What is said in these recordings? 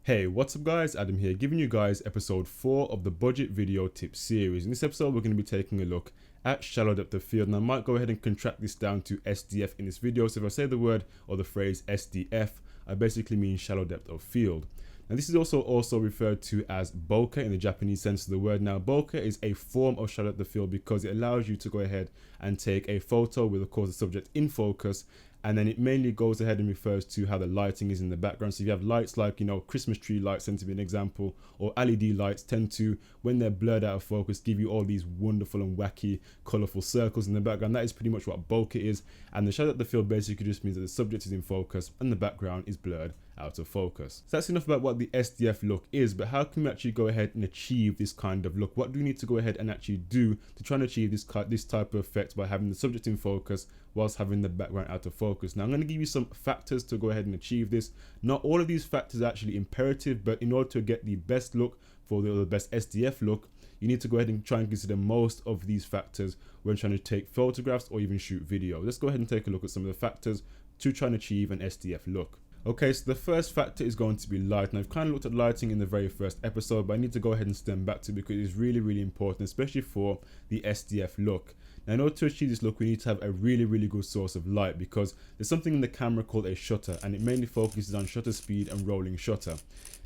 Hey, what's up guys? Adam here, giving you guys episode 4 of the budget video tips series. In this episode, we're going to be taking a look at shallow depth of field, and I might go ahead and contract this down to SDF in this video. So if I say the word or the phrase SDF, I basically mean shallow depth of field. Now this is also referred to as bokeh in the Japanese sense of the word. Now bokeh is a form of shallow depth of field because it allows you to go ahead and take a photo with, of course, the subject in focus, and then it mainly goes ahead and refers to how the lighting is in the background. So if you have lights like, Christmas tree lights tend to be an example, or LED lights tend to, when they're blurred out of focus, give you all these wonderful and wacky colorful circles in the background. That is pretty much what bokeh is, and the shadow depth of field basically just means that the subject is in focus and the background is blurred out of focus. So that's enough about what the SDF look is, but how can we actually go ahead and achieve this kind of look? What do we need to go ahead and actually do to try and achieve this type of effect by having the subject in focus whilst having the background out of focus? Now I'm going to give you some factors to go ahead and achieve this. Not all of these factors are actually imperative, but in order to get the best look for the best SDF look, you need to go ahead and try and consider most of these factors when trying to take photographs or even shoot video. Let's go ahead and take a look at some of the factors to try and achieve an SDF look. Okay, so the first factor is going to be light. And I've kind of looked at lighting in the very first episode, but I need to go ahead and stem back to it because it's really important, especially for the SDF look. Now, in order to achieve this look, we need to have a really good source of light, because there's something in the camera called a shutter, and it mainly focuses on shutter speed and rolling shutter.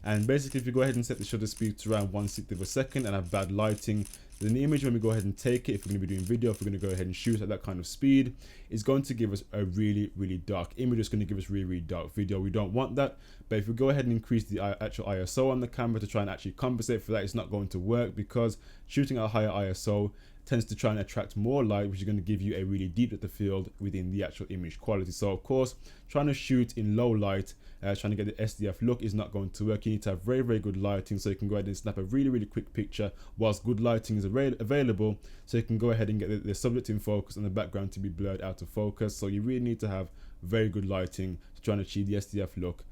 And basically, if you go ahead and set the shutter speed to around 1/6 of a second and have bad lighting, then the image, when we go ahead and take it, if we're going to be doing video, if we're going to go ahead and shoot at that kind of speed, is going to give us a really dark image. It's going to give us really dark video. We don't want that. But if we go ahead and increase the actual ISO on the camera to try and actually compensate for that, it's not going to work, because shooting at a higher ISO tends to try and attract more light, which is going to give you a really deep depth of field within the actual image quality. So of course, trying to shoot in low light, trying to get the SDF look is not going to work. You need to have very good lighting so you can go ahead and snap a really quick picture whilst good lighting is available, so you can go ahead and get the subject in focus and the background to be blurred out of focus. So you really need to have very good lighting to try and achieve the SDF look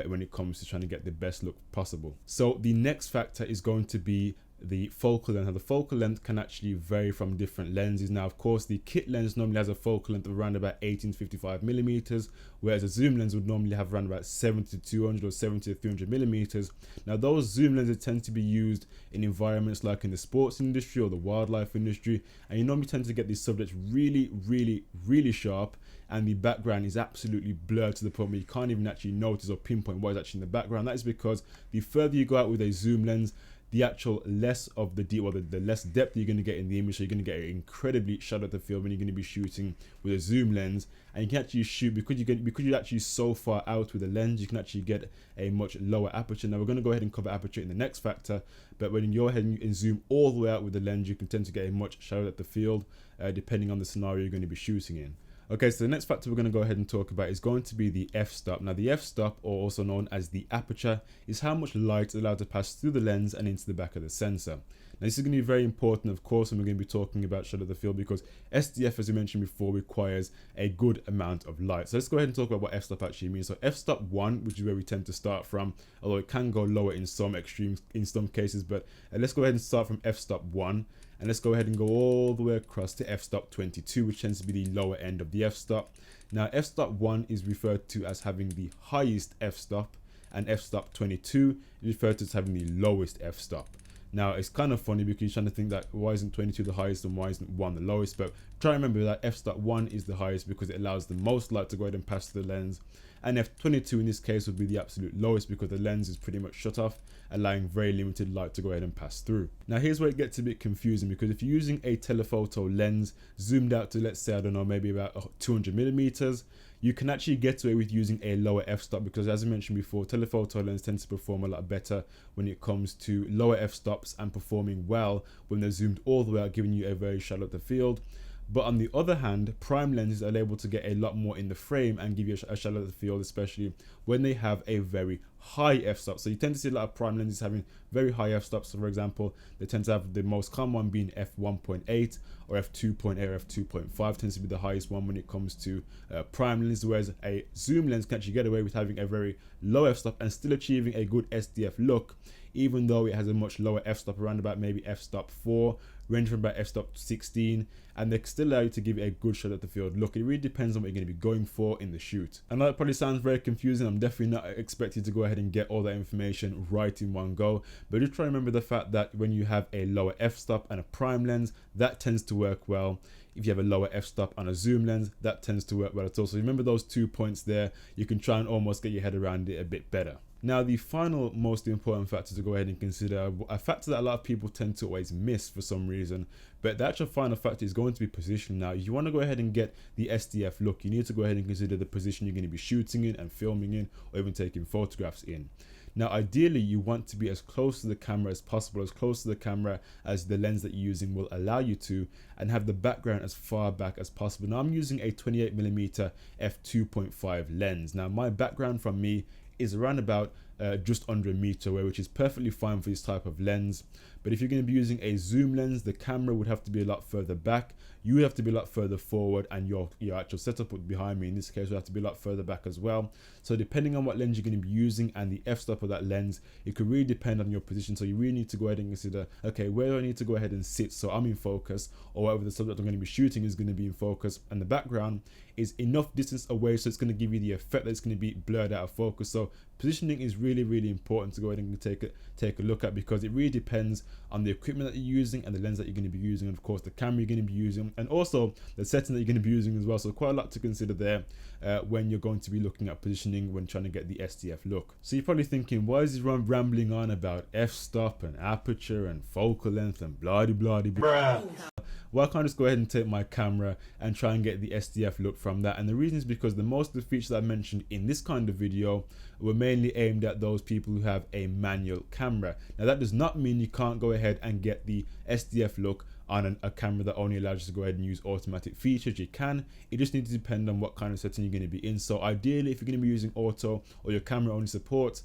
when it comes to trying to get the best look possible. So the next factor is going to be the focal length. Now the focal length can actually vary from different lenses. Now of course, the kit lens normally has a focal length of around about 18 to 55 millimeters, whereas a zoom lens would normally have around about 70 to 200 or 70 to 300 millimeters. Now those zoom lenses tend to be used in environments like in the sports industry or the wildlife industry, and you normally tend to get these subjects really sharp, and the background is absolutely blurred to the point where you can't even actually notice or pinpoint what is actually in the background. That is because the further you go out with a zoom lens, the actual less of the deep, or the less depth you're going to get in the image. So you're going to get an incredibly shallow depth of field when you're going to be shooting with a zoom lens, and you can actually shoot, because you're actually so far out with the lens, you can actually get a much lower aperture. Now we're going to go ahead and cover aperture in the next factor, but when you go ahead and zoom all the way out with the lens, you can tend to get a much shallower depth of field depending on the scenario you're going to be shooting in. Okay, so the next factor we're going to go ahead and talk about is going to be the f-stop. Now the f-stop, or also known as the aperture, is how much light is allowed to pass through the lens and into the back of the sensor. Now this is going to be very important, of course, when we're going to be talking about shallow depth of field, because SDF, as we mentioned before, requires a good amount of light. So let's go ahead and talk about what f-stop actually means. So f-stop 1, which is where we tend to start from, although it can go lower in some extremes, in some cases, but let's go ahead and start from f-stop 1. And let's go ahead and go all the way across to f-stop 22, which tends to be the lower end of the f-stop. Now f-stop 1 is referred to as having the highest f-stop, and f-stop 22 is referred to as having the lowest f-stop. Now it's kind of funny because you're trying to think that why isn't 22 the highest and why isn't 1 the lowest, but try to remember that f-stop 1 is the highest because it allows the most light to go ahead and pass through the lens, and f22 in this case would be the absolute lowest because the lens is pretty much shut off, allowing very limited light to go ahead and pass through. Now here's where it gets a bit confusing, because if you're using a telephoto lens zoomed out to, let's say, I don't know, maybe about 200 millimeters, you can actually get away with using a lower f-stop, because as I mentioned before, telephoto lens tends to perform a lot better when it comes to lower f-stops and performing well when they're zoomed all the way out, giving you a very shallow depth of field. But on the other hand, prime lenses are able to get a lot more in the frame and give you a shallow depth of field, especially when they have a very high f-stop. So you tend to see a lot of prime lenses having very high f-stops. So for example, they tend to have the most common one being f1.8 or f2.8 or f2.5 tends to be the highest one when it comes to prime lenses, whereas a zoom lens can actually get away with having a very low f-stop and still achieving a good SDF look, even though it has a much lower f-stop, around about maybe f-stop 4, range from about f-stop 16, and they still allow you to give it a good shot at the field look. It really depends on what you're going to be going for in the shoot. I know it probably sounds very confusing. I'm definitely not expecting to go ahead and get all that information right in one go, but just try to remember the fact that when you have a lower f-stop and a prime lens, that tends to work well. If you have a lower f-stop on a zoom lens, that tends to work well at all. So remember those 2 points there. You can try and almost get your head around it a bit better. Now, the final most important factor to go ahead and consider, a factor that a lot of people tend to always miss for some reason, but the actual final factor is going to be position. Now, if you want to go ahead and get the SDF look, you need to go ahead and consider the position you're going to be shooting in and filming in, or even taking photographs in. Now, ideally, you want to be as close to the camera as possible, as close to the camera as the lens that you're using will allow you to, and have the background as far back as possible. Now, I'm using a 28mm f2.5 lens. Now, my background from me is around about just under a meter away, which is perfectly fine for this type of lens. But if you're going to be using a zoom lens, the camera would have to be a lot further back. You would have to be a lot further forward, and your actual setup would be behind me. In this case, would have to be a lot further back as well. So depending on what lens you're going to be using and the f-stop of that lens, it could really depend on your position. So you really need to go ahead and consider, okay, where do I need to go ahead and sit so I'm in focus, or whatever the subject I'm going to be shooting is going to be in focus, and the background is enough distance away so it's going to give you the effect that it's going to be blurred out of focus. So positioning is really, really important to go ahead and take a look at, because it really depends on the equipment that you're using and the lens that you're going to be using, and of course the camera you're going to be using, and also the setting that you're going to be using as well. So quite a lot to consider there when you're going to be looking at positioning when trying to get the SDF look. So you're probably thinking, why is he rambling on about f-stop and aperture and focal length and blah blah blah? Well, I can't just go ahead and take my camera and try and get the SDF look from that. And the reason is because the most of the features I mentioned in this kind of video were mainly aimed at those people who have a manual camera. Now, that does not mean you can't go ahead and get the SDF look on a camera that only allows you to go ahead and use automatic features. You can. It just needs to depend on what kind of setting you're going to be in. So ideally, if you're going to be using auto, or your camera only supports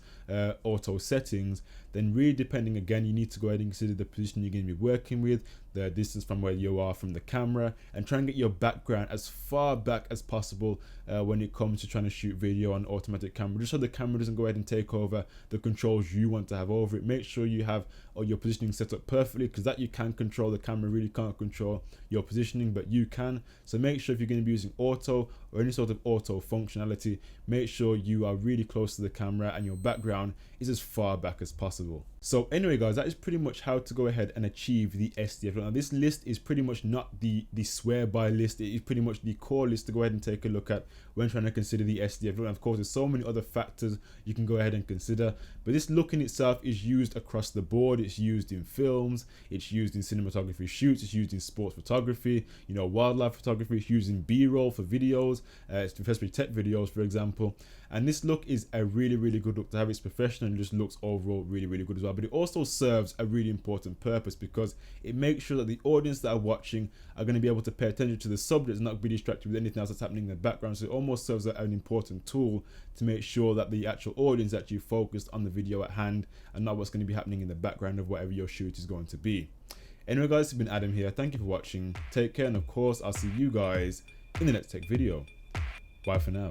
auto settings, then really depending, again, you need to go ahead and consider the position you're going to be working with, the distance from where you are from the camera, and try and get your background as far back as possible when it comes to trying to shoot video on automatic camera, just so the camera doesn't go ahead and take over the controls you want to have over it. Make sure you have your positioning set up perfectly, because that you can control. The camera really can't control your positioning, but you can. So make sure if you're going to be using auto or any sort of auto functionality, make sure you are really close to the camera and your background is as far back as possible. So anyway, guys, that is pretty much how to go ahead and achieve the SDF. Now, this list is pretty much not the swear by list. It is pretty much the core list to go ahead and take a look at when trying to consider the SDF look. And of course, there's so many other factors you can go ahead and consider, but this look in itself is used across the board. It's used in films, it's used in cinematography shoots, it's used in sports photography, wildlife photography, it's used in B-roll for videos, especially tech videos, for example. And this look is a really, really good look to have. It's professional and just looks overall really, really good as well. But it also serves a really important purpose, because it makes sure that the audience that are watching are going to be able to pay attention to the subject and not be distracted with anything else that's happening in the background. So it almost serves as an important tool to make sure that the actual audience is actually focused on the video at hand and not what's going to be happening in the background of whatever your shoot is going to be. Anyway, guys, it's been Adam here. Thank you for watching. Take care, and of course, I'll see you guys in the next tech video. Bye for now.